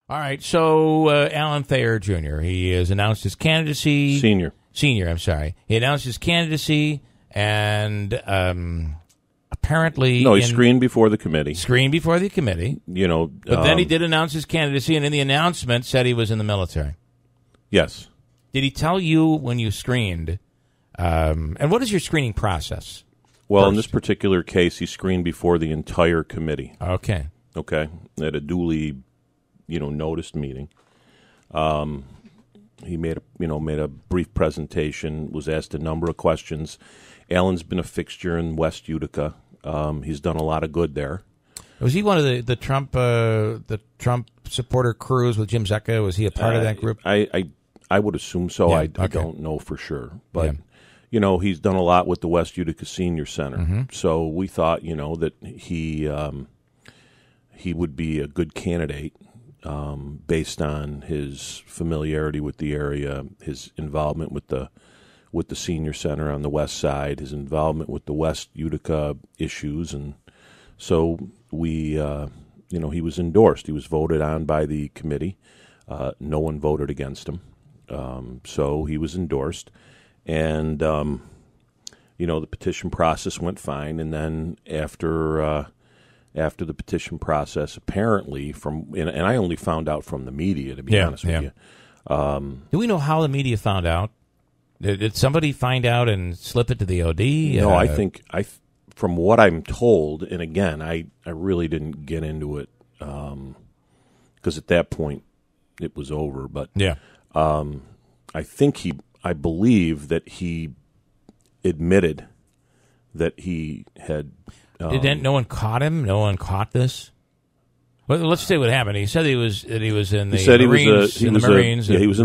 All right, so Alan Thayer Jr., he has announced his candidacy. Senior, I'm sorry. He announced his candidacy, and apparently... No, he screened before the committee. But then he did announce his candidacy, and in the announcement said he was in the military. Yes. Did he tell you when you screened? And what is your screening process? Well, first? In this particular case, he screened before the entire committee. Okay. At a duly, noticed meeting. He made a brief presentation, was asked a number of questions. Alan's been a fixture in West Utica. He's done a lot of good there. Was he one of the Trump supporter crews with Jim Zecca? Was he a part of that group? I would assume so. Yeah, I don't know for sure, but he's done a lot with the West Utica Senior Center. Mm-hmm. So we thought that he would be a good candidate based on his familiarity with the area, his involvement with the senior center on the west side, his involvement with the West Utica issues, and so we, he was endorsed. He was voted on by the committee. No one voted against him, so he was endorsed, and the petition process went fine. And then after the petition process, apparently and I only found out from the media, to be honest with you. Do we know how the media found out? Did somebody find out and slip it to the OD? No, I think from what I'm told, and again, I really didn't get into it because at that point it was over. But I believe that he admitted that he had. No one caught him? No one caught this? Well, let's say what happened. He said he was in the Marines. He was in the Marines. He was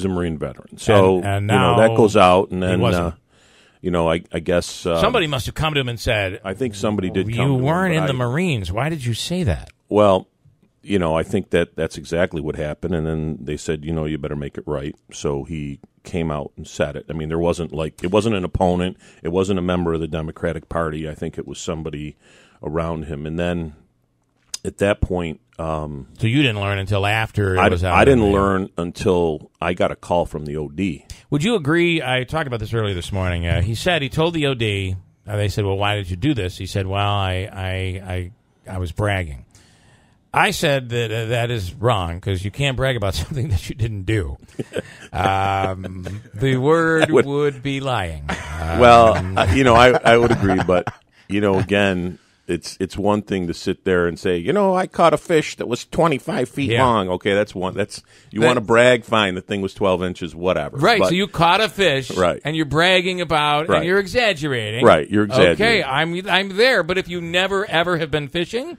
a Marine veteran. So and now that goes out, and then I guess somebody must have come to him and said, I think somebody did. You weren't in the Marines. Why did you say that? Well, I think that's exactly what happened. And then they said, you better make it right. So he came out and said it. I mean, it wasn't an opponent. It wasn't a member of the Democratic Party. I think it was somebody around him. And then at that point, so you didn't learn until after it was out. I didn't learn until I got a call from the OD. Would you agree? I talked about this earlier this morning. He said he told the OD. They said, "Well, why did you do this?" He said, "Well, I was bragging." I said that is wrong because you can't brag about something that you didn't do. The word would be lying. I would agree, but again. It's one thing to sit there and say, I caught a fish that was 25 feet long. Okay, that's one. You want to brag? Fine, the thing was 12 inches, whatever. Right. So you caught a fish, right? And you're bragging about, right. And you're exaggerating, right? You're exaggerating. Okay, I'm there. But if you never ever have been fishing,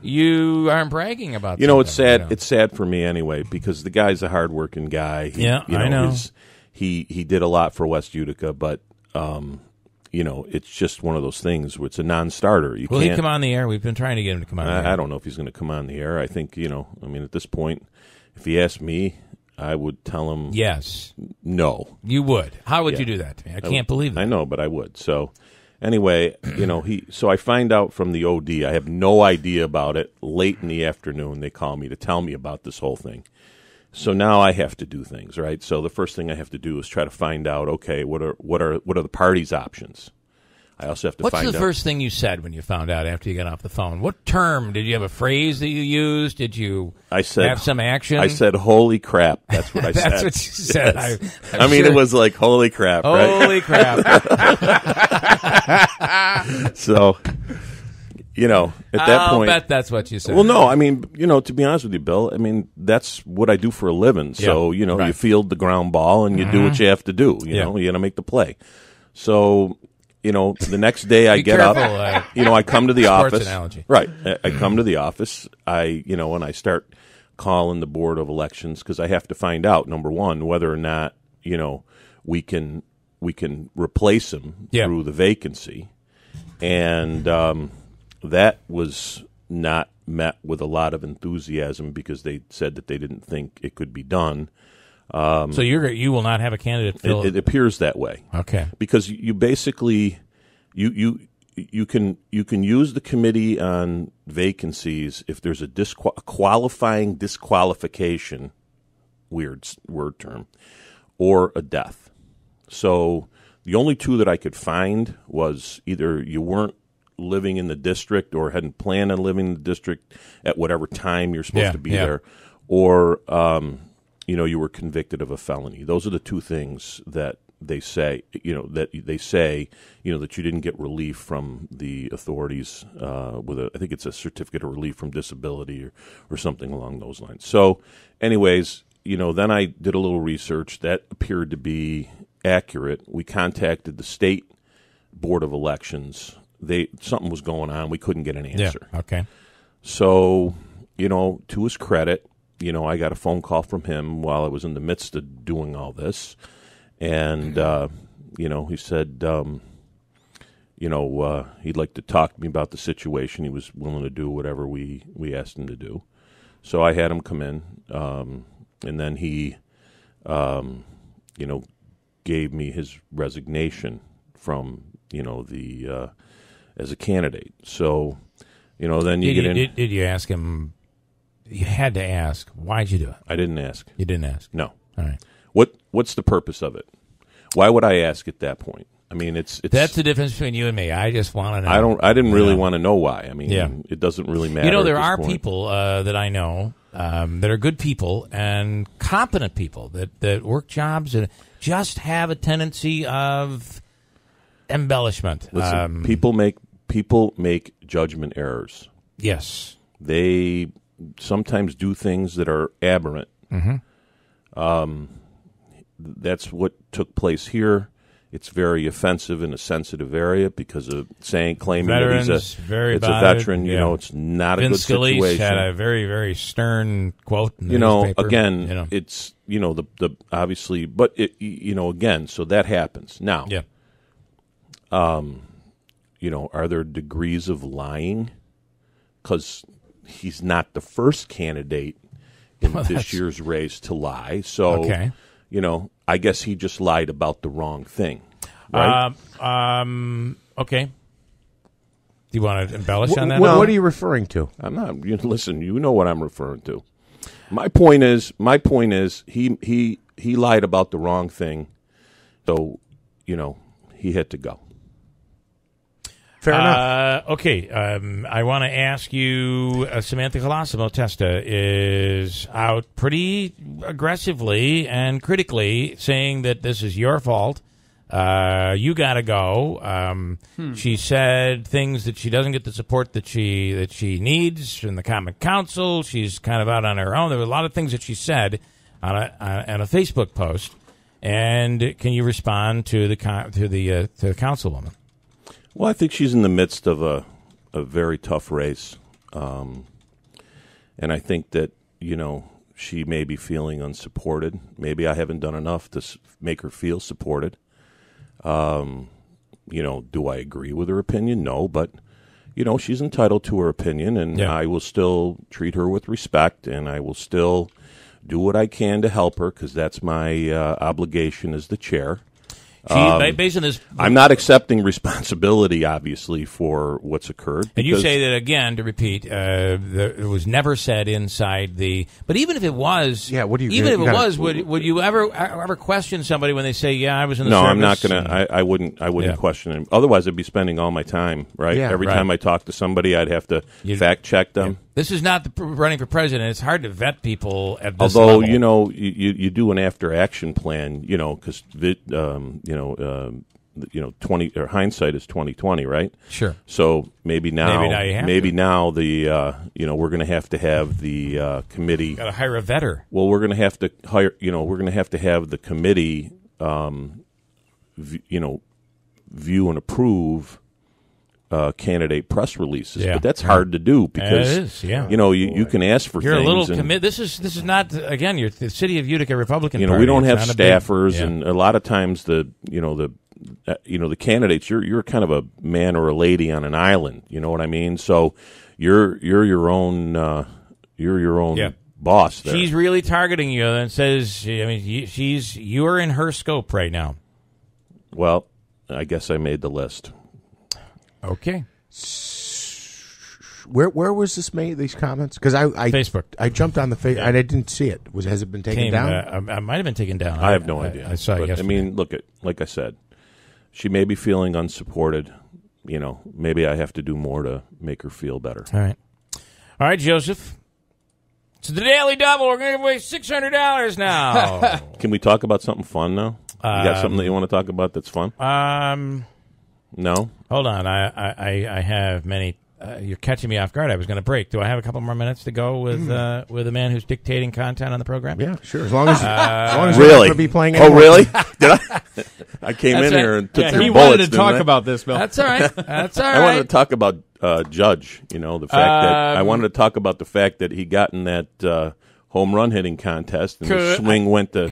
you aren't bragging about. It's sad. It's sad for me anyway because the guy's a hardworking guy. I know. He did a lot for West Utica, but. It's just one of those things where it's a non-starter. Will he come on the air? We've been trying to get him to come on the air. I don't know if he's going to come on the air. I think, at this point, if he asked me, I would tell him yes. No. You would. How would you do that to me? I can't believe that. I know, but I would. So, anyway, so I find out from the OD. I have no idea about it. Late in the afternoon, they call me to tell me about this whole thing. So now I have to do things, right? So the first thing I have to do is try to find out, okay, what are the party's options? I also have to find out. What's the first thing you said when you found out after you got off the phone? What term? Did you have a phrase that you used? Did you have some action? I said, holy crap. That's what I said. That's what you said. Yes. I mean, it was like, holy crap, right? Holy crap. So... at that point... I'll bet that's what you said. Well, no, I mean, to be honest with you, Bill, I mean, that's what I do for a living. So, right. You field the ground ball and you do what you have to do. You got to make the play. So, the next day I get up, I come to the office. Analogy. Right. I come to the office. And I start calling the Board of Elections because I have to find out, number one, whether or not, we can replace him through the vacancy. And, that was not met with a lot of enthusiasm because they said that they didn't think it could be done. So you will not have a candidate fill it appears that way. Okay. Because you basically you you can use the committee on vacancies if there's a qualifying disqualification, weird word term, or a death. So the only two that I could find was either you weren't living in the district or hadn't planned on living in the district at whatever time you're supposed to be there, or you were convicted of a felony. Those are the two things that they say, that you didn't get relief from the authorities with I think it's a certificate of relief from disability or something along those lines. So anyways, then I did a little research that appeared to be accurate. We contacted the state board of elections. Something was going on. We couldn't get an answer. Yeah. Okay. So, to his credit, I got a phone call from him while I was in the midst of doing all this. And, he said, he'd like to talk to me about the situation. He was willing to do whatever we asked him to do. So I had him come in, and then he, gave me his resignation from, as a candidate. So, then you get in. Did you ask him? You had to ask. Why'd you do it? I didn't ask. You didn't ask? No. All right. What's the purpose of it? Why would I ask at that point? I mean, it's that's the difference between you and me. I just want to know. I didn't really want to know why. I mean, it doesn't really matter. There are people that I know that are good people and competent people that work jobs and just have a tendency of embellishment. Listen, people make judgment errors. Yes, they sometimes do things that are aberrant. Mm-hmm. That's what took place here. It's very offensive in a sensitive area because of claiming Veterans, that he's a veteran. It's not a good situation. Vince Scalise had a very, very stern quote in the newspaper. Again, it's the obviously, but again, so that happens now. Yeah. Are there degrees of lying? Because he's not the first candidate in this year's race to lie. So, I guess he just lied about the wrong thing. Right? Okay. Do you want to embellish on that? What are you referring to? I'm not. Listen, you know what I'm referring to. My point is, he lied about the wrong thing. So, he had to go. Fair enough. Okay. I want to ask you, Samantha Colosimo Testa is out pretty aggressively and critically saying that this is your fault. You got to go. She said things that she doesn't get the support that she needs from the Common Council. She's kind of out on her own. There were a lot of things that she said on a Facebook post. And can you respond to the councilwoman? Well, I think she's in the midst of a very tough race. And I think that, she may be feeling unsupported. Maybe I haven't done enough to make her feel supported. Do I agree with her opinion? No, but, she's entitled to her opinion, and I will still treat her with respect, and I will still do what I can to help her because that's my obligation as the chair. Based on this, I'm not accepting responsibility, obviously, for what's occurred. And you say that again, to repeat, it was never said inside the. But even if it was, what do you? Even if it was, would you ever question somebody when they say, "Yeah, I was in the service"? No, I'm not going to. I wouldn't question him. Otherwise, I'd be spending all my time. Right. Yeah, Every time I talk to somebody, I'd have to fact check them. Yeah. This is not running for president. It's hard to vet people at this level. Although, you do an after action plan, because 20 or hindsight is 20/20, right? Sure. So maybe now you have the we're going to have the committee. Got to hire a vetter. Well, we're going to have to hire. We're going to have the committee, view and approve candidate press releases, but that's hard to do because it is, you can ask for you're things. You're a little commit. This is not again. You're the city of Utica Republican. We don't have staffers, and a lot of times the candidates. You're kind of a man or a lady on an island. You know what I mean? So you're your own boss there. She's really targeting you and says, you're in her scope right now. Well, I guess I made the list. Okay. Where was this made? These comments? Because I Facebook. I jumped on the face and I didn't see it. Has it been taken down? I might have been taken down. I have no idea. I saw it but, yesterday. I mean, look at like I said, she may be feeling unsupported. You know, maybe I have to do more to make her feel better. All right, Joseph. So the Daily Double, we're going to give away $600 now. Can we talk about something fun now? You got something that you want to talk about that's fun? No? Hold on. I have many. You're catching me off guard. I was going to break. Do I have a couple more minutes to go with a man who's dictating content on the program? Yeah, sure. As long as really? you're not going to be playing. Oh, really? Did I? I came That's in right. here and took Yeah, your he bullets, wanted to didn't talk I? about this, Bill. That's all right. That's all right. I wanted to talk about Judge. You know, the fact that I wanted to talk about the fact that he got in that home run hitting contest and the swing went to